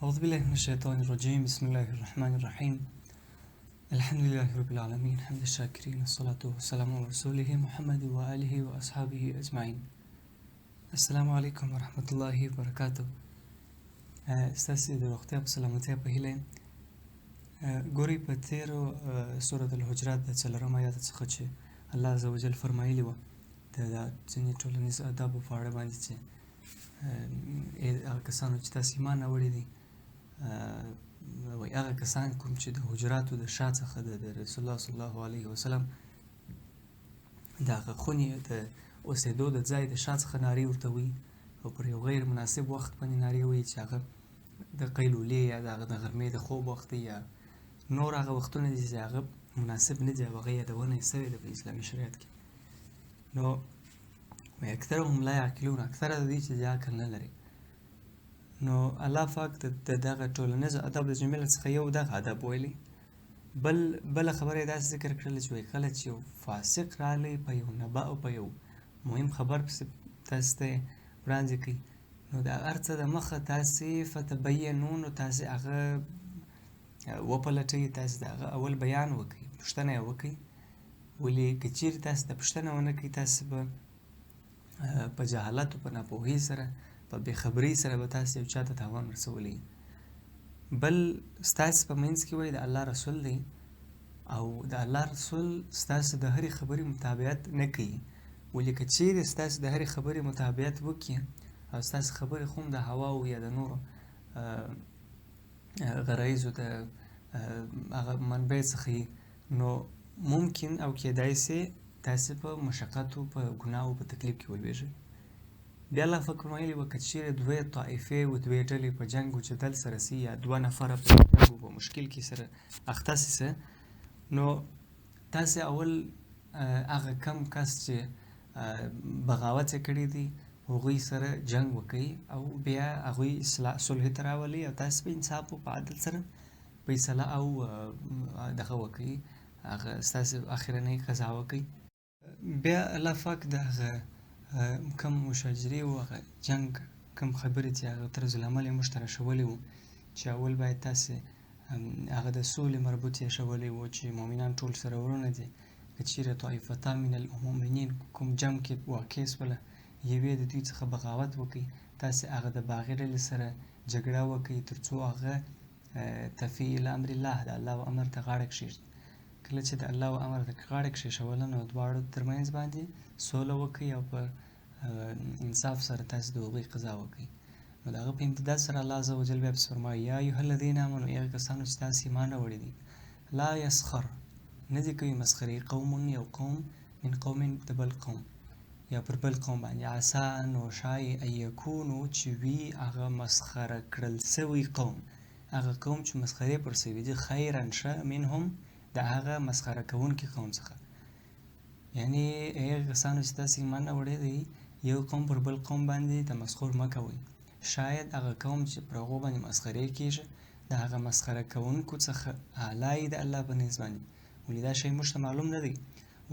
أعوذ بالله من الشيطان الرجيم. بسم الله الرحمن الرحيم. الحمد لله رب العالمين حمد الشاكرين، الصلاة والسلام على رسوله محمد وآله وأصحابه أجمعين. السلام علیکم ورحمة الله وبرکاته. ستاسې د روغتیا په سلامتیا په هیله ګورئ په تیرو سورة الحجرات د 4 آیات څخه چې الله عز وجل فرمایلی وه د ځینې ټولنیز آدابو په اړه باندې چې هغه کسانو چې تاسې ایمان راوړی دی هغه کسان کوم چې د حجراتو د شا څخه د رسول الله صلی الله علیه وسلم د هغه خونې د اوسېدو د ځای د شا څخه نارې ورته وي او پر یو غیر مناسب وخت باندې نارې وي چې هغه د قیلولې یا د هغه د غرمې د خوب وخت دی یا نور هغه وختونه دي چې هغه مناسب نه دي او هغه یادونه یې سوې ده په اسلامي شریعت کې. نو اکثرهم لا یعقلون، اکثره د دې چې د عقل نه لري. نو الله پاک د دغه ټولنیز ادب د جملې څخه یو دغه ادب ویلی. بله خبره یې داسې ذکر کړله چې وایي کله چې یو فاسق راغلی په یو نبأ او په یو مهم خبر پسې تاسو ته وړاندې کوي، نو د هر څه د مخه تاسې فتبینو، نو تاسې هغه وپلټئ، تاسې د هغه اول بیان وکړئ، پوښتنه یې وکړئ. ولې که چیرې تاسې د پوښتنه ونه کړئ، تاسې به په جهالت او په ناپوهۍ سره په بېخبرۍ سره به تاسې یو چا ته تاوان رسولی. بل ستاسې په منځ کې وایي د الله رسول دی او د الله رسول ستاسې د هرې خبرې متابعت نه کوي. ولې که چیرې ستاسې د هرې خبرې متابعت وکړي او ستاسې خبرې خو هم د هواو یا د نورو غرایزو د هغه منبع څخه وي، نو ممکن او کیدای سي تاسې په مشقت او په ګناه او په تکلیف کې ولویږئ. بیا الله پاک فرمایلي وه که چیرې دوې طایفې و دوې ډلې په جنګ و جدل سره سي یا 2 نفره په جنګ و په مشکل کې سره اخته سي څه، نو تاسې اول هغه کم کس چې بغاوت یې کړی دی هغوی سره جنګ وکړئ او بیا هغوی صلح ته راولئ او تاسې په انصاف او په عدل سره فیصله او دغه وکړئ، هغه ستاسې اخرنۍ قضا وکړئ. بیا الله پاک د هغه کم مشاجرې و هغه جنګ کم خبرې چې هغه طرز العمل یې موږ ته راښولی و چې اول باید تاسې هغه د سولې مربوط یې ښولی و چې مؤمنان ټول سره ورونه دي. که چیرې طایفتان من المؤمنین کوم جنګ کې واقع سوله یوې د دوی څخه بغاوت وکړي، تاسې هغه د باغې ډلې سره جګړه وکړئ تر څو هغه تفي الی امر الله د الله امر ته غاړه کښېږدي. کله چې د الله امر ته غاړه کښېښوله نو دواړو ترمنځ باندې سوله وکړئ او په انصاف سره تاسې د هغوی قضا وکړئ. نو د هغه په امتداد سره الله عز وجل بیا پسې فرمایي یا ایها الذین آمنوا، هغه کسانو چې تاسې ایمان راوړي دي، لا یسخر نه دې کوي مسخرې قوم یو قوم من قوم د بل قوم یا پر بل قوم باندې، عسا نو شایي ان یکونو چې وي هغه مسخره کړل سوي قوم، هغه قوم چې مسخرې پر سوي دي، خیرا ښه منهم د هغه مسخره کوونکي قوم څخه. یعنې هغه کسانو چې تاسې ایمان راوړی دی یو قوم پر بل قوم باندې تمسخر مه کوئ، شاید هغه قوم چې پر هغو باندې مسخرې کېږي د هغه مسخره کوونکو څخه اعلی د الله په نزد باندې. ولې دا شی موږ ته معلوم نه دی.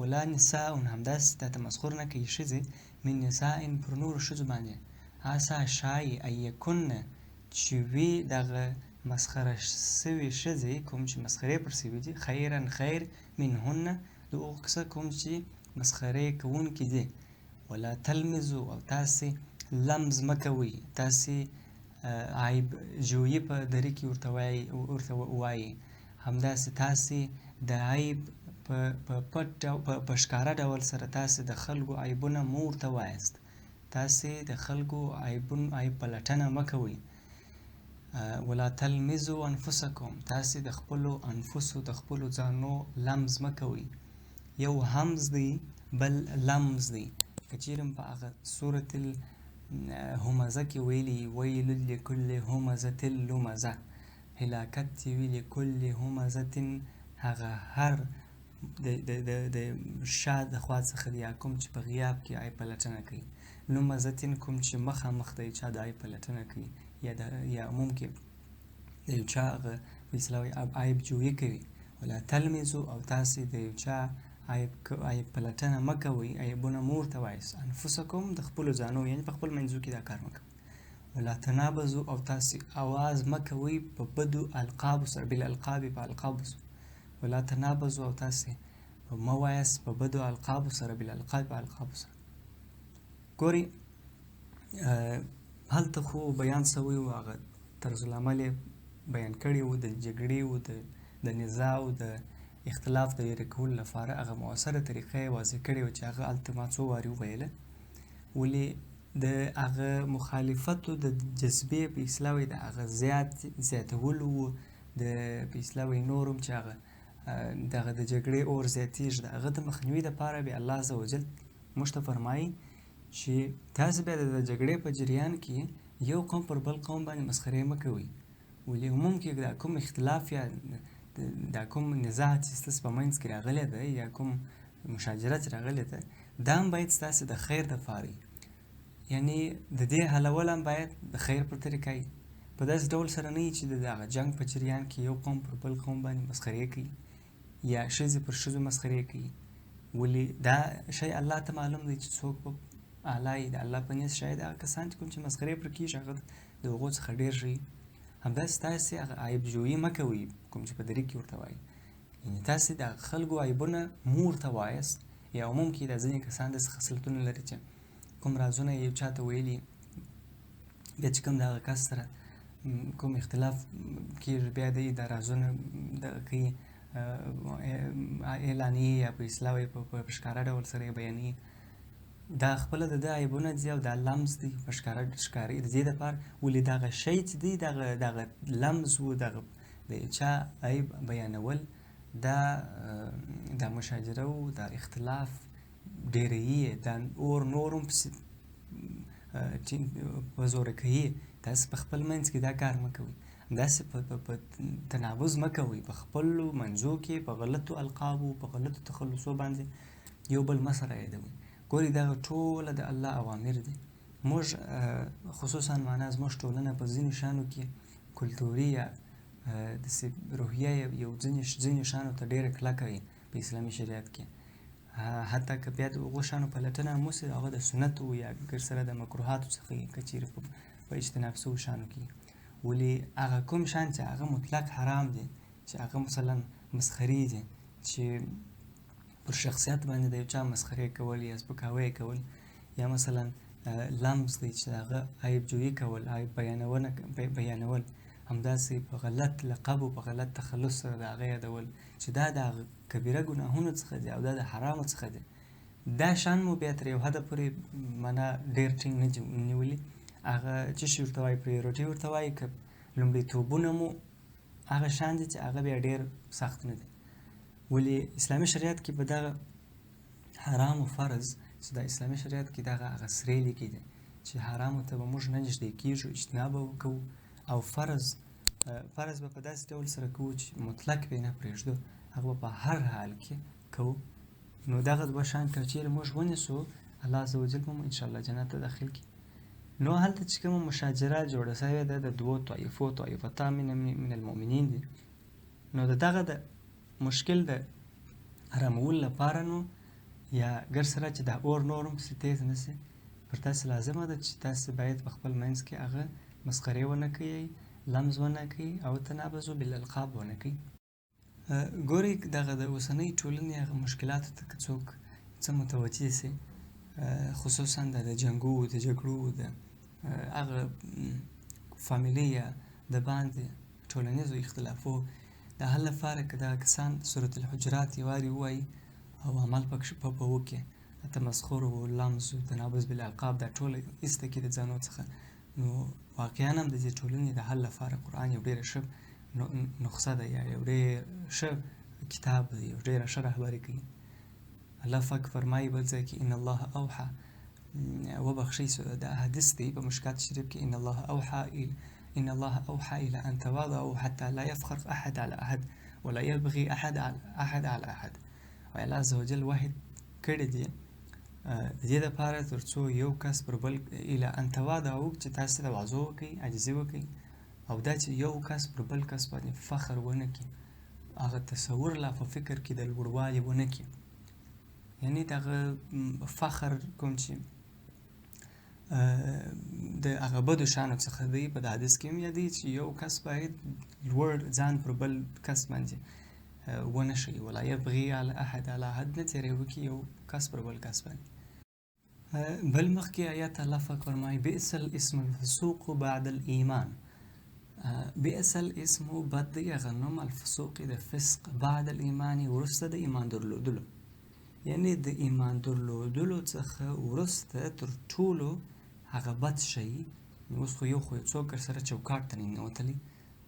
ولا نساء همداسې تا تمسخر نه کوي ښځې من نساء پر نورو ښځو باندې، عسا شایي ان یکنه چې وي دغه مسخره سوي ښځې کوم چې مسخرې پر سوي دي، خیرا خیر منهن د هغو څخه کوم چې مسخرې کوونکي دي. ولا تلمزو او تاسې لمز مه کوئ، تاسې عیب جویي په دري کې ورته وایي، همداسې تاسې د عیب په پټ په ښکاره ډول سره تاسې د خلکو عیبونه مه ورته وایاست، تاسې د خلکو عیب پلټنه مه کوئ. ولا تلمزو انفسکم، تاسې د خپلو انفسو د خپلو ځانو لمز مه کوئ. یو همز دی بل لمز دی. که چیرې په هغه سورة الهمزه کې ویلي ویل لکل همزة لمزه، هلاکت چې وي لکل همزة هغه هر د شا د خوا څخه دی یا کوم چې په غیاب کې عیب پلټنه کوي، لمزة کوم چې مخامخ د یو چا د عیب پلټنه کوي یا ممکن د یو چا هغه په اصطلاح عیب جویي کوي. ولا تلمزو او تاسې د یو چا عیب پلټنه مه کوئ، عیبونه مه ورته وایاست، انفسکم د خپلو ځانو، یعنې په خپل منځو کې دا کار مه کوئ. ولا تنابزو او تاسې اواز مه کوئ په بدو القابو سره بالالقاب په القابو سره ولا تنابزو او تاسې مه وایاست په بدو القابو سره بالالقاب په القابو سره. ګورئ هلته خو بیان سوی و هغه طرز العمل یې بیان کړی و د جګړې و د نزاع و د اختلاف د لرې کولو لپاره هغه مؤثره طریقه یې واضح کړې وه چې هغه هلته ما څو وارې وویله. ولې د هغه مخالفتو د جذبې په اصطلاح وایي د هغه زیاتولو و د په اصطلاح وایي نور هم چې هغه دغه د جګړې اور زیاتېږي د هغه د مخنیوي دپاره بیا الله عز وجل موږ ته فرمایي چې تاسې بیا د جګړې په جریان کې یو قوم پر بل قوم باندې مسخرې مه کوئ. ولې عموم کې دا کوم اختلاف یا دا کوم نزاع چې ستاسو په منځ کې راغلی ده یا کوم مشاجره چې راغلی ده دا هم باید ستاسې د خیر دپاره وي. یعنې د دې حلول هم باید د خیر په طریقه وي. په داسې ډول سره نه وي چې د هغه جنګ په جریان کې یو قوم پر بل قوم باندې مسخرې کوي یا ښځې پر ښځو مسخرې کوي. ولې دا شی الله ته معلوم دی چې څوک به اعلی د الله په نیز شاید هغه کسان چې کوم چې مسخرې پرې کېږي هغه د هغو څخه ډېر ښه وي. همداسې تاسې هغه عیب جویي مه کوئ کوم چې په دریګ کې ورته وایي. یعنې تاسې د خلکو عیبونه مو ورته وایاست یا عموم کې دا ځینې کسان داسې خصلتونه لري چې کوم رازونه یو چا ته ویلي بیا چې کوم د هغه کس سره کوم اختلاف کېږي بیا د دا رازونه دغه کوي اعلانیې یا په اصطلاح وایي په ښکاره ډول سره یې بیانوي. دا خپله د ده عیبونه دي او دا لمز دی په ښکاري د دې دپاره. ولې دغه شی چې دی دغه لمز و دغه د یو چا عیب بیانول دا مشاجره و دا اختلاف ډېروي یې دا اور نور هم پسې په زوره کوي. تاسې په خپل منځ کې دا کار مه کوئ. داسې په تنابز مه کوئ په خپلو منځو کې په غلطو القابو په غلطو تخلصو باندې یو بل مه سره یادوئ. ګورئ دغه ټوله د الله اوامر دي. موږ خصوصا معنا زموږ ټولنه په ځینو شیانو کې کلتوري یا داسې روحیه یو ځینو شیانو ته ډېره کلکه وي په اسلامي شریعت کې. حتی که بیا د هغو شیانو پلټنه هم وسي هغه د سنتو یا ګرسره د مکروهاتو څخه وي که چیرې په اجتناب سوو شیانو کې. ولې هغه کوم شیان چې هغه مطلق حرام دي چې هغه مثلا مسخرې دي چې پر شخصیت باندې د یو چا مسخرې کول یا سپکاوی کول یا مثلا لمز دی چې هغه عیب جویي کول عیب بیانول همداسې په غلط لقب و په غلط تخلص سره د هغه یادول چې دا د کبیره ګناهونو څخه دی او دا د حرامو څخه دی. دا شان مو بیا تر یو حده پورې معنا ډېر ټینګ نه نیولي. هغه څه شي ورته وایي پریورټي ورته وایي که لومړیتوبونه مو هغه شان دي چې هغه بیا ډېر سخت نه دی. ولې اسلامي شریعت کې به دغه حرام و فرض چې د اسلامي شریعت کې دغه هغه سرې لیکي دي چې حرامو ته به موږ نه نږدې کېږو اجتناب به وکوو او فرض به په داسې ډول سره کوو چې مطلق به یې نه پرېږدو هغه به په هر حال کې کوو. نو دغه دوه شیان که چیرې موږ ونیسو الله عز وجل به مو انشاءالله جنت ته داخل کړي. نو هلته چې کومه مشاجره جوړه سوې ده د دوو طایفو طایفتان من المؤمنین دي. نو دغه د مشکل د حرامولو لپاره نو یا ګر سره چې دا اور نور هم پسې تیز نه سي پر تاسې لازمه ده چې تاسې باید په خپل منځ کې هغه مسخرې ونه کوئ لمز ونه کوئ او تنابزو بالالقاب ونه کوئ. ګورئ دغه د اوسنۍ ټولنې هغه مشکلاتو ته که څوک څه متوجه سي خصوصا د جنګو د جګړو د هغه فامیلي یا د باندې ټولنیزو اختلافو د حل لپاره که دغه کسان سورة الحجرات یې وارې ووایي او عمل پکې په وکړي تمسخر و لمز و تنابز بالالقاب دا ټوله ایسته کړي د ځانو څخه. نو واقعا هم د دې ټولنې د حل لپاره قرآن یو ډېره ښه نسخه ده یا یو ډېر ښه کتاب دی یو ډېره ښه رهبري کوي. الله پاک فرمایي بل ځای کې ان الله اوحى وبخښئ دا حدیث دی په مشکات شریف کې ان الله اوحى الى ان تواضعوا حتى لا يفخر احد على احد ولا يبغي احد على احد. الله عز وجل واحد کړی دی د دې دپاره تر څو یو کس پر بل الى ان تواضعوا چې تاسو تواضع وکړئ عاجزي وکړئ او دا چې یو کس پر بل کس باندې فخر ونه کړي هغه تصور لا په فکر کې د لوړوالي ونه کړي. یعنې دغه فخر کوم چې د هغه بدو شیانو څخه دی. په د حدیث کې هم یادوي چې یو کس باید لوړ ځان پر بل کس باندې ونه ښیي، ولا یبغي علی احد علی احد نه تېروي کې یو کس پر بل کس باندې. بل مخکې آیات الله پاک فرمایي بئس الاسم الفسوق بعد الایمان. بئس الاسم بد دی هغه نوم الفسوق د فسق بعد الایمان وروسته د ایمان درلودلو، یعنی د ایمان درلودلو څخه وروسته تر ټولو هغه بد شی. اوس خو یو څوک سره چوکاټ ته ننوتلی،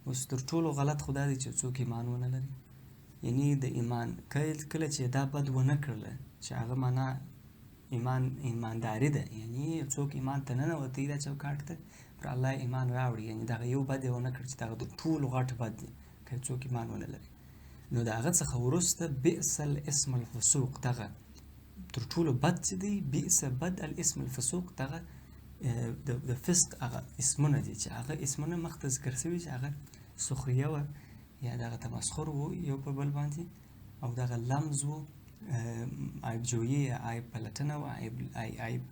اوس تر ټولو غلط خو دا دی چې څوک ایمان ونه لري. یعنی د ایمان کله چې دا بد ونه کړله چې هغه معنا ایمانداري ده، یعنی څوک ایمان ته ننوتی دا چوکاټ ته پر الله ایمان راوړي، یعنی دغه یو بد یې ونه کړ چې دغه د ټولو غټ بد دی که څوک ایمان ونه لري. نو د هغه څخه وروسته بئس الاسم الفسوق، دغه تر ټولو بد چې دی بئس بد الاسم الفسوق، دغه د فسق هغه اسمونه دي چې هغه اسمونه مخته ذکر شوي چې هغه سخریه وه یا دغه تمسخر و یو په بل باندې، او دغه لمز و، عیب جویي یا عیب پلټنه وه، عیب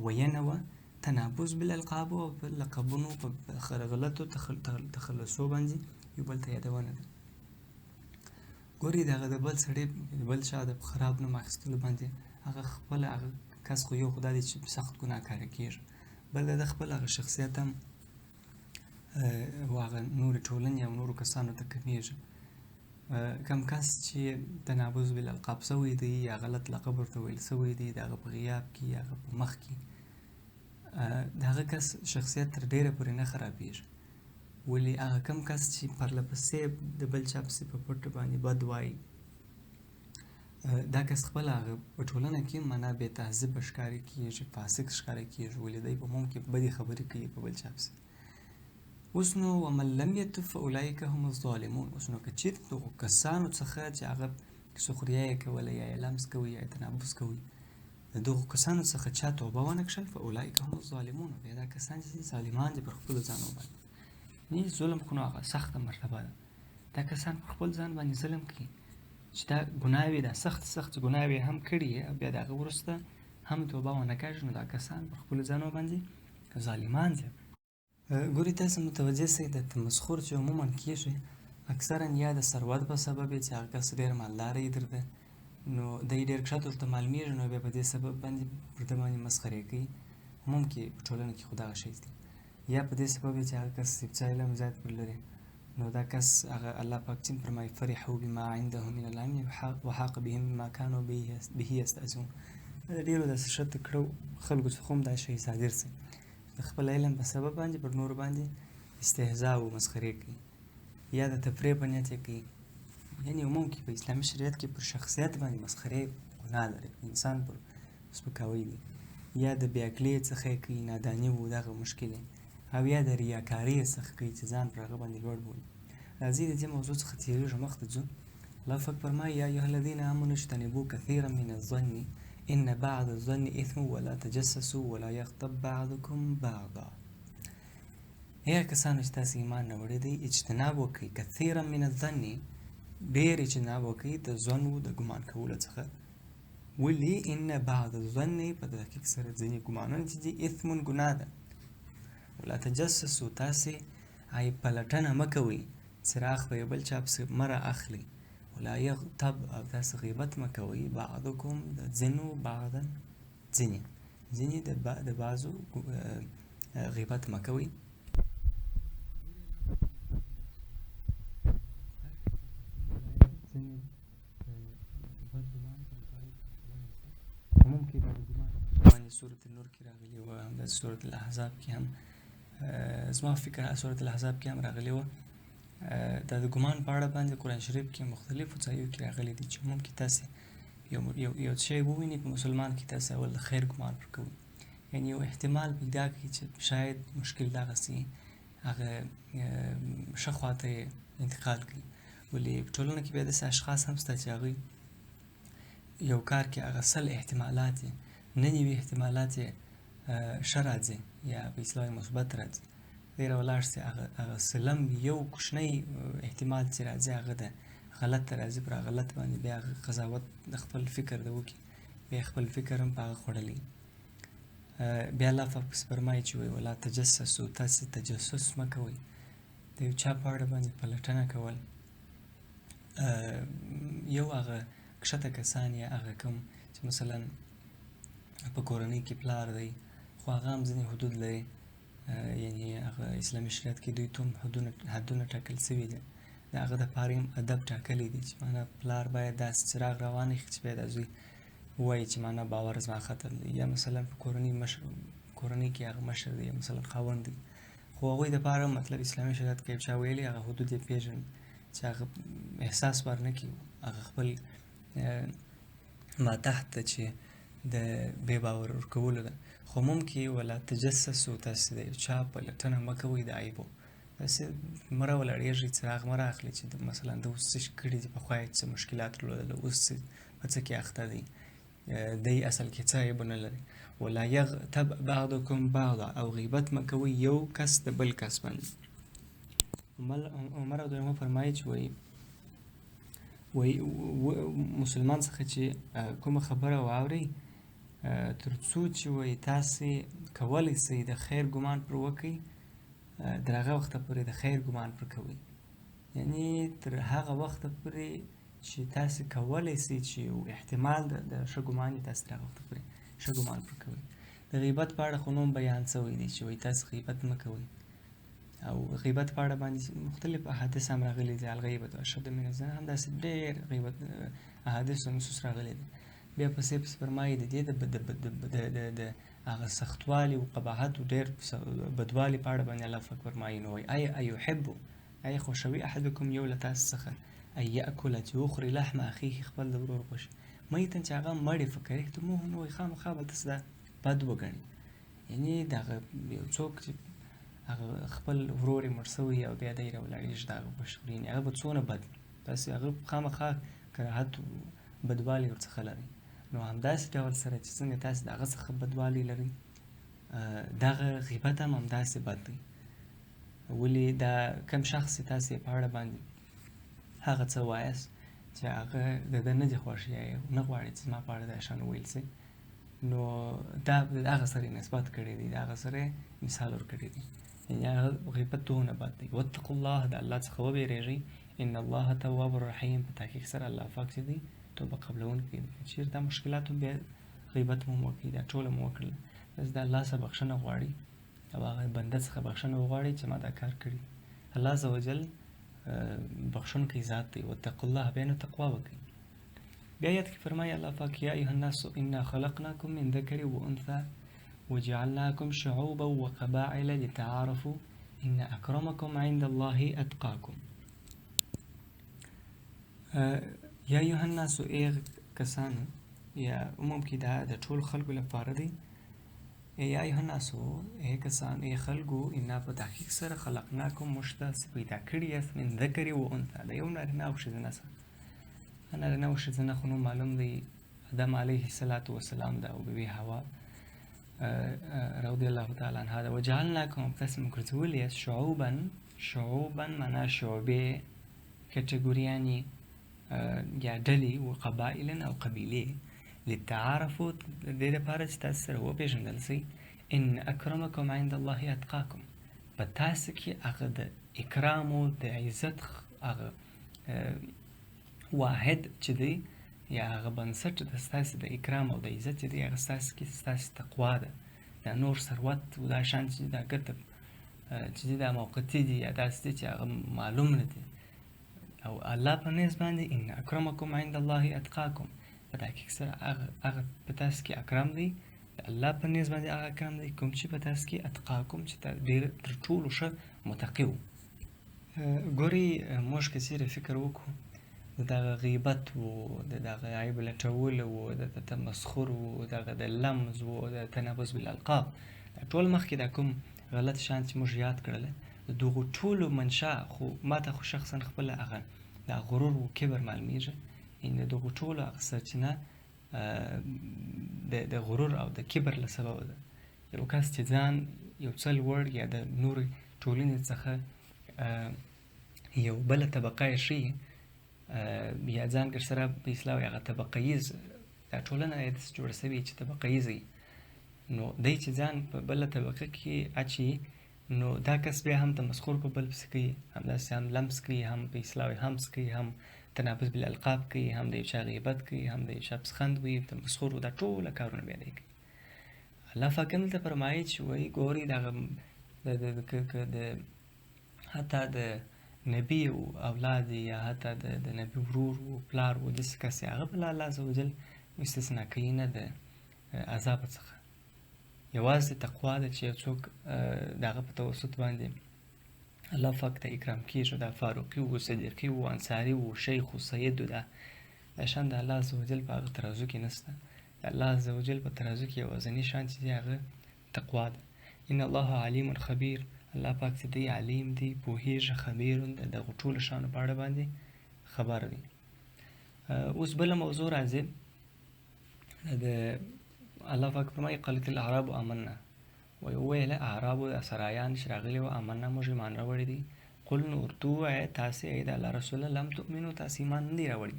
وینه وه، تنابز بالالقاب و په لقبونو په غلطو تخلصو باندې یو بل ته یادونه ده. ګوري دغه د بل سړي د بل چا د خراب نوم اخیستلو باندې هغه خپل هغه کس خو یو خو دا دی چې سخت ګناهکاره کېږي، بل د خپل هغه شخصیت هم هغه نورې ټولنې او نورو کسانو ته کمیږي. کم کس چې تنابز بالالقاب سوی دی یا غلط لقب ورته ویل سوی دی، د هغه په غیاب کې یا هغه په مخ کې د هغه کس شخصیت تر ډیره پورې نه خرابېږي. ولې هغه کم کس چې پرله پسې د بل چا پسې په پټ باندې بد وایي، دا کس خپل هغه په ټولنه کې معنا بې تهذیبه ښکاره کېږي، فاسق ښکاره کېږي، ولې دی په عموم کې بدې خبرې کوي په بل چا پسې. اوس نو ومن لم یتب فاولئک هم الظالمون. اوس نو که چېرته دغو کسانو څخه چې هغه سخریه یې کوله یا یې لمس کوي یا یې تنابز کوي، د دغو کسانو څخه چا توبه ونه کړل فاولئک هم الظالمون، بیا دا کسان چې ظالمان دي پر خپلو ځانو باندې. نه ظلم خو نو هغه سخته مرتبه ده، دا کسان پر خپل ځان باندې ظلم کوي چې دا ګناوې دا سخت ګناوې هم کړي او بیا د هغه وروسته هم توبه ونه کړي، نو دا کسان پر خپلو ځانو باندې ظالمان دي. ګوري تاسو متوجه سئ د تمسخر چې عموما کېږي اکثرا یا د ثروت په سبب چې هغه کس ډېر مالدار یې درته، نو دی ډېر کښته ورته معلومېږي، نو بیا په دې سبب باندې پر ده باندې مسخرې کوي. عموم کې په ټولنه کې خو دغه شی دی. یا په دې سبب چې هغه کس څه علم زیات پر لري، نو دا کس هغه الله پاک چې فرمایي فرحوا بما عندهم من العلم وحاق بهم ما كانوا به یستهزئون. د ډېرو داسې ښه تکړه خلکو څخه هم دا شی صادر سي، د خپل علم په سبب باندې پر نورو باندې استهزا او مسخرې کوي یا د تفریح په نیت یې کوي. یعنې عموم کې په اسلامي شریعت کې پر شخصیت باندې مسخرې ګناه لري، انسان پر سپکاوی دی، یا د بې عقلۍ څخه یې کوي، ناداني و دغه مشکل دی، او یا د ریاکارۍ څخه کوي چې ځان پر هغه باندې لوړ بولي. راځئ د دې موضوع څخه تېرېږو مخته ځو. الله پاک فرمایي یا ایها الذین آمنوا اجتنبوا کثیرا من الظن ان بعض الظن اثم ولا تجسسوا ولا یغتب بعضکم بعضا. هغه کسانو چې تاسو ایمان راوړی دی اجتناب وکړئ کثیرا من الظن، ډېر اجتناب وکړئ د ظن و د ګمان کولو څخه. ولې ان بعض الظن په تحقیق سره ځینې ګمانونه چې دي اثم ګناه ده. ولا تجسسوا تاسې عیب پلټنه مه کوئ، څراغ په یو بل چا پسې مه را اخلئ. ولا یغتب او تاسې غیبت مه کوئ بعضکم د ځینو بعضا ځینې د بعضو غیبت مه کوئ. عموم کې دا د ګمان باندې سورة النور کې راغلي وه، همداسې سورة الاحزاب کې هم زما فکر سورة الاحزاب کې هم راغلي وه. دا د ګمان په اړه باندې قرآن شریف کې مختلفو ځایو کې راغلي دي چې عموم کې تاسې یو شی ووینئ په مسلمان کې تاسې اول د خیر ګمان پر کوئ، یعنې یو احتمال پیدا کړئ چې شاید مشکل دغسې هغه ښه خواته یې انتقال کړي. ولې په ټولنه کې بیا داسې اشخاص هم شته چې هغوی یو کار کې هغه 100 احتمالات یې 99 احتمالات یې ښه راځي یا په اصطلاح مثبت راځي، دی راولاړ سي هغه سلم یو کوچنی احتمال چې راځي هغه د غلط راځي، پر غلط باندې بیا هغه قضاوت د خپل فکر د وکړي، بیا خپل فکر هم په هغه خوړلی. بیا الله پاک پس فرمایي چې ولا تجسسوا، تاسې تجسس مه کوئ، د یو چا په اړه باندې پلټنه کول. یو هغه کښته کسان یا هغه کوم چې مثلا په کورنۍ کې پلار دی خو هغه هم ځینې حدود لري، یعنې هغه اسلامي شریعت کې دوی ته هم حدونه ټاکل سوي دي، د هغه دپاره هم ادب ټاکلی دی چې معنا پلار باید داسې څراغ راوانخلي چې بیا دا زوی ووایي چې معنا باور زما ختم دی، یا مثلا په کورنۍ کې هغه مشر دی یا مثلا خاوند دی، خو هغوی دپاره مطلب اسلامي شریعت کې یو چا ویلي هغه حدود یې پېژني چې هغه احساس ورنه کړي هغه خپل ماتحت ته چې د بې باور ورکولو ده. خو ممکن ولا تجسسو، تاسې د یو چا پلټنه مه کوئ د عیبو، تاسې مه راولاړېږئ څراغ مه رااخلئ چې مثلا د اوس څه کړي دي، پخوا یې څه مشکلات درلودل، اوس په څه کې اخته دی، دی اصل کې څه عیبونه لري. ولا یغتب بعضکم بعضا، او غیبت مه کوئ یو کس د بل کس باندې. عمر رضی فرمایي چې وایي مسلمان څخه چې کومه خبره واورئ تر څو چې وایي تاسې کولی سئ د خیر ګمان پر وکئ، تر هغه وخته پورې د خیر ګمان پر کوئ، یعنی تر هغه وخته پورې چې تاسې کولی سئ چې یو احتمال د ښه ګمان یې تاسې تر هغه وخته پورې ښه ګمان پر کوئ. د غیبت په اړه خو نوم بیان سوی دی چې وایي تاسې غیبت مه کوئ، او غیبت په اړه باندې مختلف احادیث هم راغلي دي، الغیبة اشد من الزنا، همداسې ډېر غیبت احادیث او نصوص راغلي دي. بیا پسې فرمایي د دې د هغه سختوالي او قباحت او ډېر بدوالي په اړه باندې الله پاک فرمایي نو وایي ایحب، ای خوښوي احدکم یو له تاسو څخه ان یأکل چې وخوري لحم اخیه خپل د ورور غوښې میتن چې هغه مړې فکرهتموه، نو وایي خامخا به تاسو دا بد وګڼئ، یعنې د هغه یو څوک چې هغه خپل ورور یې مړ سوی او بیا دی راولاړېږي د هغه غوښې خوري، یعنې هغه به څونه بد، تاسې هغه خامخا کراهت بدوالی ورڅخه لرئ. نو همداسې ډول سره چې څنګه تاسې د هغه څخه بدوالی لرئ، دغه غیبت هم همداسې بد دی. ولې دا کم شخص چې تاسې په اړه باندې هغه څه وایاست چې هغه د ده نه دي خوښ یا نه غواړي چې زما په اړه دا شیان وویل سي، نو دا د هغه سره یې نسبت کړی دی، د هغه سره یې مثال ورکړی دی، یعنې هغه غیبت دونه بد دی. واتقوا الله، د الله څخه وبېرېږئ، ان الله تواب الرحیم، په تحقیق سره الله پاک چې دی توبه قبلونکی دی. چېرې دا مشکلات هم بیا غیبت مو وکړي، دا ټوله مو وکړله، بس د الله څخه بخښنه غواړي او هغه بنده څخه بخښنه وغواړي چې ما دا کار کړي. الله عز وجل بخښونکی ذات دی. واتقوا الله، بیا نو تقوا وکړئ. بیا آیت کې فرمایي الله پاک یا ایها الناس انا خلقناکم من ذکر و انثى وجعلناکم شعوبا وقبائل لتعارفوا ان اکرمکم عند الله اتقاکم. یا ایها الناس، ای کسانو، یا عموم کې دا د ټول خلکو لپاره دی. یا ایها الناس، ای کسانو، ای خلکو، انا په تحقیق سره خلقناکم موږ تاسې پیدا کړي یاست من ذکر و انثى، د یو نارینه او ښځینه څخه. نارینه او ښځینه خو نو معلوم دی آدم علیه السلام ده او بیبي حوا رضی الله تعالی عنها ده. وجعلناکم، تاسې مو ګرځولي یاست شعوبا معنا شعبې، کټګوریانې یا ډلې، و قبایلا او قبیلې، لتعارفوا، د دې دپاره چې تاسې سره وپېژندل سئ. ان اکرمکم عند الله اتقاکم، په تاسې کې هغه د اکرام او د عزت هغه واحد چې دی یا هغه بنسټ د ستاسې د اکرام او د عزت چې دی هغه ستاسې کې ستاسې تقوا ده. دا نور ثروت او دا شیان چې دا ګټه چې دی دا موقتي دي یا داسې دي چې هغه معلوم نه دي، او الله په نیز باندې ان اکرمکم عند الله اتقاکم، په تحقیق سره هغه په تاسې کې اکرم دی، د الله په نیز باندې هغه اکرم دی کوم چې په تاسې کې اتقاکم، چې ډېر تر ټولو ښه متقي و. ګورئ موږ که چېرې فکر وکړو د دغه غیبت و، د دغه عیب لټول و، د تمسخر و، دغه د لمز و، د تنبس بالالقاب، دا ټول مخکې دا کوم غلط شیان چې موږ یاد کړله، د دغو ټولو منشا خو ماته خو شخصا خپله هغه د غرور و کبر معلومېږي، یعنې د دغو ټولو هغه سرچینه د غرور او د کبر له سببه ده. یو کس چې ځان یو څه لوړ یا د نورې ټولنې څخه یو بله طبقه یې ښیي، یا ځانګړ سره په اصطلاح هغه طبقه ییز، دا ټولنه یې داسې جوړه سوې چې طبقه ییزه وي، نو دی چې ځان په بله طبقه کې اچي نو دا کس بیا هم تمسخر په بل پسې کوي، همداسې هم لمس کوي، هم په اصلاح همس کوي، هم تنابز بالالقاب کوي، هم د یو چا غیبت کوي، هم د یو چا پسخند وي، تمسخر، دا ټوله کارونه بیا دی کوي. الله پاک دلته فرمایي چې وایي ګوري دغه د حتی د نبي اولاد یا حتی د نبي ورور و پلار و داسې کس هغه بله الله عز وجل استثنا کوي نه د عذاب څخه. یوازې تقوا ده چې یو څوک د هغه په توسط باندې الله پاک ته اکرام کېږي، دا فاروقي و، صدیقي و، انصاري و، شیخ و، سید و، دا شان د الله عز وجل په هغه ترازو کې نشته. د الله عز وجل په ترازو کې یوازینی شان چې دی هغه تقوا ده. ان الله علیم خبیر، الله پاک چې دی علیم دی، پوهېږي، خبیر د دغو ټولو شانو په اړه باندې خبر دی. اوس بله موضوع راځي د الله پاک فرمایي قالت الاعراب آمنا، ویله اعرابو سرایان چې راغلي وو آمنا موږ ایمان راوړی دي. قل نو ورته ووایه تاسې ای د الله رسوله لم تؤمنو تاسې ایمان نه دی راوړي،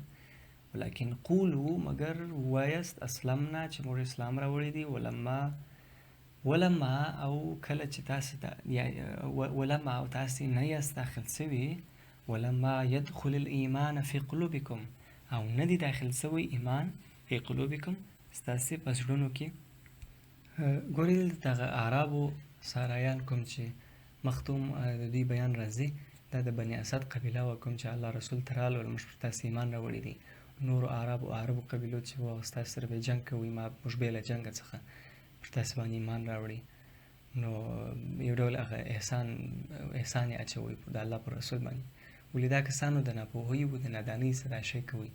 ولیکن قولو مګر ووایست اسلمنا چې موږ اسلام راوړی دي. ولما او کله چې تاسې ولما او تاسې نه یاست داخل سوي، ولما يدخل الایمان فی قلوبکم، او نه دی داخل سوی ایمان فی قلوبکم ستاسې په زړونو کې. ګورې دلته دغه اعرابو سارایان کوم چې مختوم د دوی بیان راځي، دا د بني اسد قبیله وه کوم چې الله رسول ته راغلل موږ پر تاسې ایمان راوړی دی. نورو عربو قبیلو چې وه ستاسې سره به جنګ کوي، موږ بې له جنګه څخه پر تاسې باندې ایمان راوړي. نو یو ډول هغه احسان یې اچوي د الله پر رسول باندې، ولې دا کسانو د ناپوهۍ و د نادانۍ سره دا شی کوي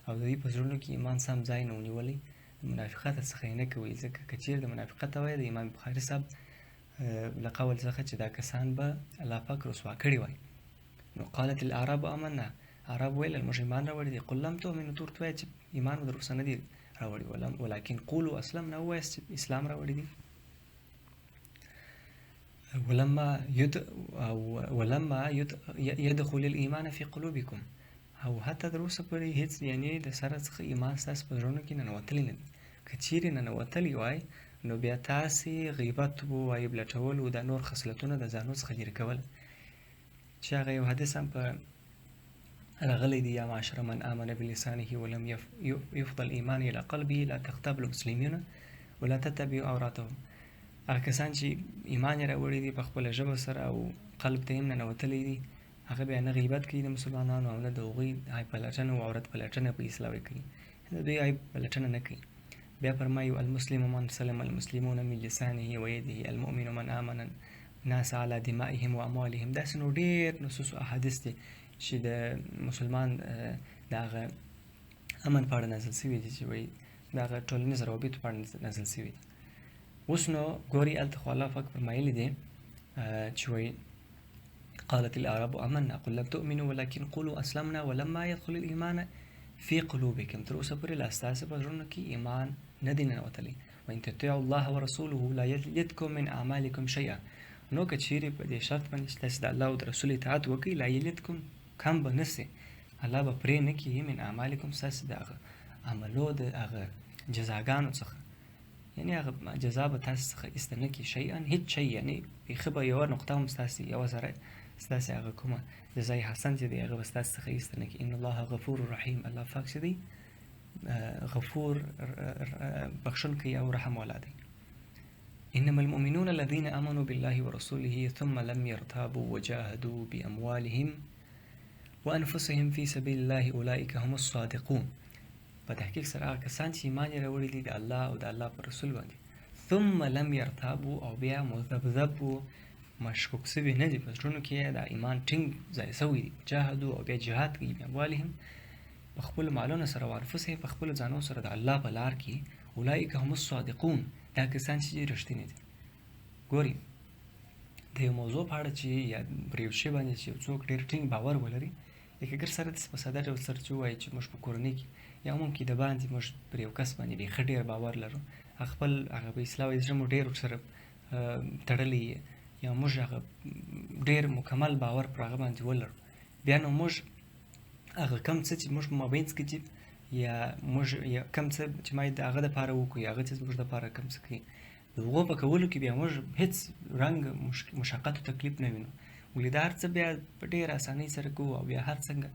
او د دوی په زړونو کې ایمان سم ځای نه ونیولی، منافقت څخه یې نه کوي. ځکه که چیرې د منافقت وای د امام بخاري صاحب له قول څخه چې دا کسان به الله پاک رسوا کړي وای. نو قالت الاعراب آمنا، عرب ویل موږ ایمان راوړی دی. قل لم تؤمنوا، ته ورته وایه چې ایمان در اوسه نه دی راوړي، ولکن قولوا اسلمنا، ووایاست چې اسلام راوړی دی. ولما يدخل الایمان فی قلوبکم، او حتی در اوسه پورې هیڅ یعنې د سره څخه ایمان ستاسې په زړونو کې ننوتلی نه دی. که چیرې ننوتلی وای نو بیا تاسې غیبت و، عیب لټول و، دا نور خصلتونه د ځانو څخه لرې کول چې هغه یو حدیث هم په راغلی دی، یا معاشر من آمن بلسانه ولم یفض الایمان الى قلبه لا تغتابوا المسلمین ولا تتبعوا عوراتهم. هغه کسان چې ایمان یې راوړی دی په خپله ژبه سره او قلب ته هم ننوتلی دی، هغه بیا نه غیبت کوي د مسلمانانو او نه د هغوی عیب پلټنه او عورت پلټنه په اصلاح کوي، د دوی عیب پلټنه نه کوي. بیا فرمایي المسلم من سلم المسلمون من لسانه ویده، المؤمن من آمن الناس على دمائهم واموالهم. داسې نو ډېر نصوص او احادیث دي چې د مسلمان د هغه امن په اړه نازل شوي دي، چې وایي د هغه ټولنیز روابطو په اړه نازل شوي دي. اوس نو ګوري هلته خو الله پاک فرمایلی دی چې وایي قالت الاعراب آمنا قل لم تؤمنوا ولكن قولوا اسلمنا ولما يدخل الايمان فی قلوبکم، تر اوسه پورې لا ستاسې په زړونو کې ایمان نه دی ننوتلی. وان تطیعوا الله ورسوله لا یلدکم من اعمالکم شیئا، نو که چیرې په دې شرط باندې چې تاسې د الله او د رسول اطاعت وکړئ، لا یلدکم کم به نه سي، الله به پرې نه کړي من اعمالکم ستاسې د هغه عملو د هغه جزاګانو څخه، یعنې هغه جزا به تاسې څخه ایسته نه کړي شیئا هیڅ شی، یعنې بیخي به یوه نقطه هم ستاسې یوه ذره ستاسې هغه کومه جزای حسن چې دی هغه به ستاسې څخه ایسته نه کړي. ان الله غفور رحیم، الله پاک چې دی غفور بخښونکی او رحم والا دی. انما المؤمنون الذين امنوا بالله ورسوله ثم لم يرتابوا وجاهدوا باموالهم وانفسهم في سبيل الله اولئك هم الصادقون. په تحقیق سره هغه کسان چې ایمان یې راوړي دي د الله او د الله په رسول باندې، ثم لم يرتابوا او بیا مذبذب مشکوک سوي نه دي، په زړونو کې د ایمان ټینګ ځای سوی دي، جاهدوا او بیا جهاد کوي باموالهم په خپلو مالونو سره، وانفسهم په خپلو ځانو سره د الله په لار کې، اولئک هم الصادقون، دا کسان چې رښتیني دي. ګوري د یو موضوع په اړه چې یا پر یو شی باندې چې یو څوک ډېر ټینګ باور ولري، لکه ګر سره داسې په ساده ډول سره چې ووایي چې موږ په کورنۍ کې یا عموم کې د باندې موږ پر یو کس باندې بیخي ډېر باور لرو، خپل هغه په اصلاح زړه مو ډېر ورسره تړلی یا موږ هغه ډېر مکمل باور پر هغه باندې ولرو، بیا نو موږ هغه کم څه چې موږ په مابینځ کې چې یا موږ کم څه چې ما د هغه دپاره وکړو یا هغه څه زموږ دپاره کم څه کوي، د هغو په کولو کې بیا موږ هېڅ رنګ مشقت او تکلیف نه وینو. ولې دا هر څه بیا په ډېره اسانۍ سره کوو او بیا هر څنګه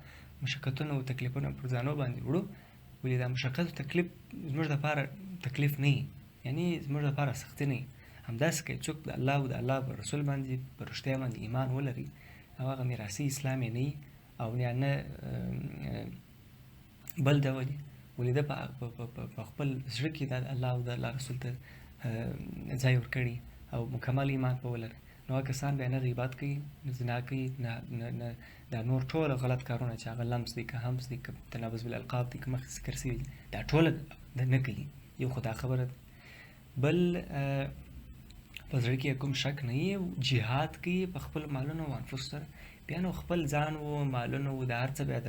مشقتونه او تکلیفونه پر ځانو باندې وړو. ولې دا مشقت او تکلیف زموږ دپاره تکلیف نه وي، یعنې زموږ دپاره سختي نه وي. همداسې که څوک د الله او د الله په رسول باندې په رښتیا باندې ایمان ولري او هغه میراثي اسلام یې نه وي او یا نه بل ډول وي، ولې ده په خپل زړه کې د الله او د الله رسول ته ځای ورکړي او مکمل ایمان په ولري، نو هغه کسان بیا نه غیبت کوي، نه زنا کوي، نه دا نور ټوله غلط کارونه چې هغه لمس دي، که همس دي، که تنابز بالالقاب دي، که مخکې ذکر شوي دي، دا ټوله نه کوي. یو خو دا خبره ده. بل په زړه کې کوم شک نه وي، جهاد کوي په خپل مالونو او انفسو سره، بیا نو خپل ځان و مالونه و د هر څه بیا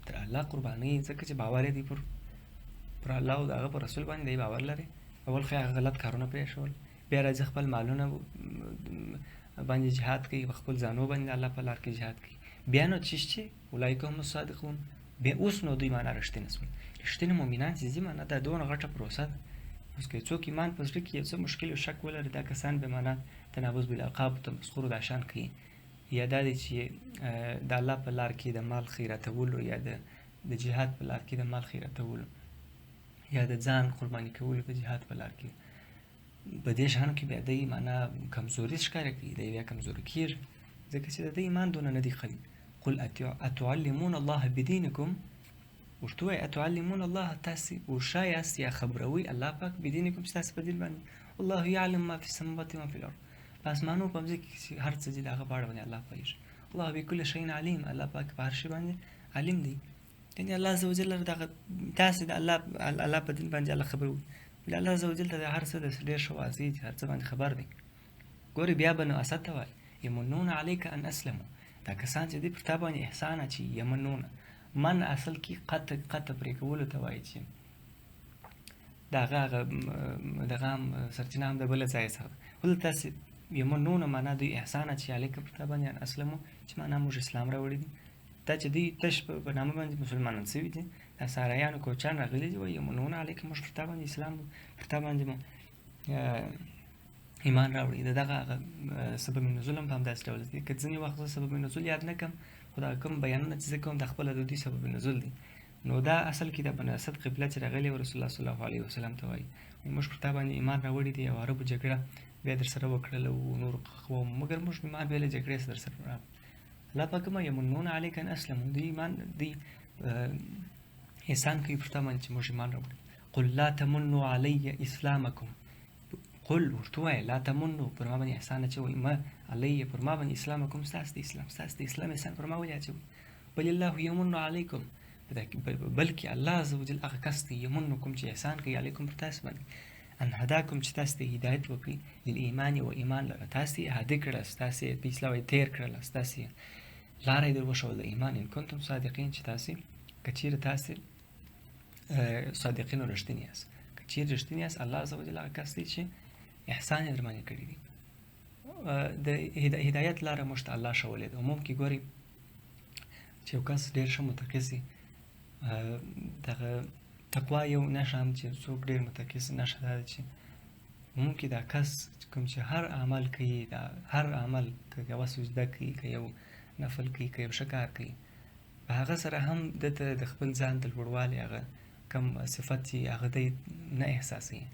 تر الله قربانوي، ځکه چې باور یې دی پر الله او د هغه پر رسول باندې دی باور لري. اول خو هغه غلط کارونه پرېښول، بیا راځي خپل مالونه باندې جهاد کوي، په خپل ځانو باندې الله په لار کې جهاد کوي. بیا نو چې اولئک هم الصادقون، بیا اوس نو دوی معنا رښتینه شول. رښتینه مؤمنان چې دي معنا دا دونه غټه پروسه ده. اوس که څوک ایمان په زړه کې یو څه مشکل او شک ولري، دا کسان به معنا تنابز بالالقاب او تمسخر د شان کوي، یا دا دی چې د الله په لار کې د مال خیراتولو، یا د جهاد په لار کې د مال خیراتولو، یا د ځان قرباني کولو د جهاد په لار کې، په دې شانو کې بیا دی معنا کمزوري ښکاره کوي، دی بیا کمزوري کېږي، ځکه چې د دې ایمان دونه نه دی قوي. قل اتعلمون الله بدینکم، ورته وایي اتعلمون الله، تاسې ورشایاست یا خبروي الله پاک بدینکم چې تاسې په دین باندې، الله یعلم ما فی السماوات وما فی الارض، په اسمانو په مځکو کې هر څه دي د هغه په اړه باندې الله پوهېږي. الله بکل شیء علیم، الله پاک په هر شي باندې علیم دی. یعنې الله عز وجل دغه تاسې د الله په دین باندې الله خبر وي، الله عز وجل ته د هر څه د ډېر ښه واضح دي، هر څه باندې خبر دی. ګورې بیا به نو اسد ته وایي یمنون علیک ان اسلموا، دا کسان چې دی پر تا باندې احسان اچوي، یمنون من اصل کې قطع پرې کولو ته وایي، چې د هغه هم سرچینه هم د بله ځای څخه ده. ولې تاسې یمنون معنا دوی احسان اچوي علیک پر تا باندې ان اسلموا، چې معنا موږ اسلام راوړی دی. دا چې دوی تش په نامه باندې مسلمانان شوي دي، دا ساریانو کوچان راغلي دي، وایي یمنون علیک، موږ پر تا باندې اسلام پر تا باندې ایمان راوړي. د دغه سبب نزول هم په همداسې ډول دی. که ځینې وخت زه سبب نزول یاد نه کړم، خو دا کوم بیانونه چې زه کوم د خپله د دوی سبب نزول دی، نو دا اصل کې د بني اسد قبله چې راغلې و رسول الله صلی الله علیه وسلم ته وایي موږ پر تا باندې ایمان راوړي دي، او عربو جګړه بیا در سره وکړله او نور قوم، مګر موږ ایمان بیا له جګړې سره در سره راغلو. الله پاک ما یمنون علیک ان اسلموا، دوی ایمان دوی احسان کوي پر تا باندې چې موږ ایمان راوړي. قل لا تمنوا علی اسلامکم، قل ورته وایه لا تمنوا، پر ما باندې احسان اچوئ، ما علی پر ما باندې اسلامکم، ستاسو د اسلام احسان پر ما ولې اچوئ. بل الله یمن علیکم، بلکې الله عز وجل هغه کس دی یمنکم چې احسان کوي علیکم پر تاسو باندې، ان هداکم چې تاسو ته هدایت وکړي للایمان و ایمان لره، تاسو یې هادي کړه، تاسو یې په اصطلاح تیر کړله، تاسو یې لاره یې در وښوله د ایمان، ان کنتم صادقین، چې تاسو که چیرې تاسو صادقین او رښتیني یاست، که چیرې رښتیني یاست، الله عز وجل هغه کس دی چې احسان یې در باندې کړی دی. د هدایت لاره موږ ته الله ښولې ده. عموم کې ګوري چې یو کس ډېر ښه متقي سي، دغه تقوا یو نښه هم چې څوک ډېر متقي سي، نښه دا ده چې عموم کې دا کس کوم چې هر عمل کوي، دا هر عمل که یوه سجده کوي، که یو نفل کوي، که یو ښه کار کوي، په هغه سره هم ده ته د خپل ځان د لوړوالي هغه کم صفت چې هغه دی نه احساسوي.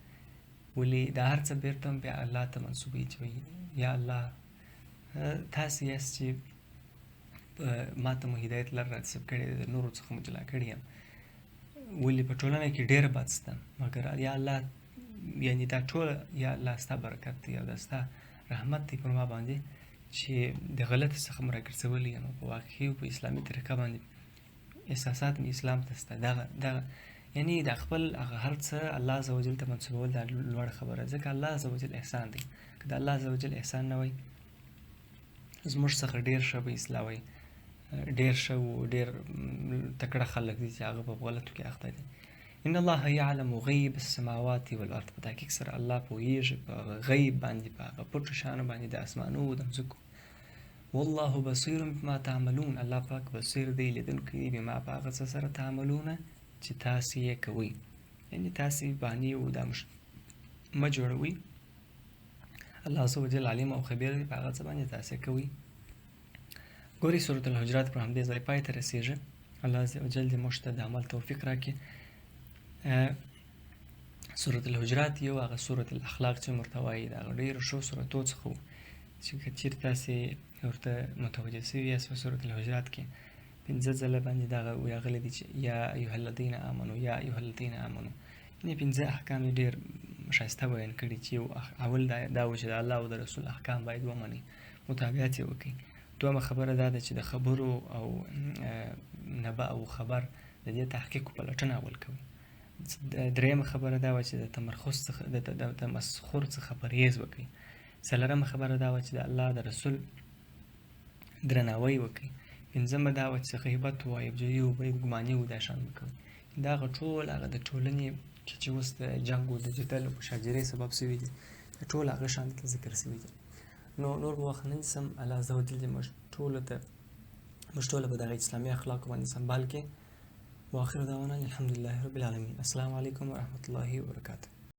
ولې دا هر څه بیرته هم بیا الله ته منسوبوي، چې یا الله تاسې یاست چې ما ته مو هدایت لر رانصیب کړی دی، د نورو څخه مو جلا کړی یم. ولې په ټولنه کې ډېر بد شته، مګر یا الله یعنې دا ټوله یا الله ستا برکت دی او دا ستا رحمت دی پر ما باندې، چې د غلطو څخه مو راګرځولی یم، په واقعي او په اسلامي طریقه باندې احساسات مې اسلام ته شته. دغه یعنې دا خپل هغه هر څه الله عز وجل ته منسوبول دا لوړه خبره، ځکه الله عز وجل احسان دی. که د الله عز وجل احسان نه وای، زموږ څخه ډېر ښه به اصلاح وای، ډېر ښه و، ډېر تکړه خلک دي چې هغه په غلطو کې اخته دي. ان الله یعلم غیب السماوات والارض، په تحقیق سره الله پوهېږي په غیب باندې، په هغه پټو شیانو باندې د اسمانو او د مځکو. والله بصیر بما تعملون، الله پاک بصیر دی، لیدونکی دی، بما په هغه څه سره تعملونه چې تاسې یې کوئ. یعنې تاسې بهانې او دا مه جوړوئ الله عز وجل علیم او خبیر دی په هغه څه باندې تاسې کوي. ګوري سورة الحجرات پر همدې ځای پای ته رسېږي. الله عز وجل دې موږ ته د عمل توفیق راکړي. سورة الحجرات یو هغه سورة الاخلاق چې ورته وایي د هغه ډېرو ښو سورتو څخه و چې که چېرې تاسې ورته متوجه سوي یاست په سورة الحجرات کې 5 ځله باندې دغه راغلي دي چې یا ایها الذین آمنو یا ایها الذین آمنو، یعنې 5 احکام یې ډېر ښایسته بیان کړي چې یو اول دا و چې د الله او د رسول احکام باید ومنئ، متابعت یې وکړئ. دویمه خبره دا ده چې د خبرو او نبأ او خبر د دې تحقیق په پلټنه اول کوئ. دریمه خبره دا وه چې د تمرخص څخه د تمسخر څخه پرهیز وکړئ. څلورمه خبره دا وه چې د الله د رسول درناوی وکړئ. پنځمه دا وه چې غیبت و عیبجویي و بدګماني و دا شیان مه کوئ. دا هغه ټول هغه د ټولنې چې اوس د جنګ و د جدل او مشاجرې سبب سوي دي، ټول هغه شیان دلته ذکر سوي دي. نو نور به وخت نه نیسم. الله عز وجل دې موږ ټوله په دغه اسلامي اخلاقو باندې سمبال کړي. واخر دعوانا الحمد لله رب العالمین. السلام علیکم ورحمة الله وبرکاته.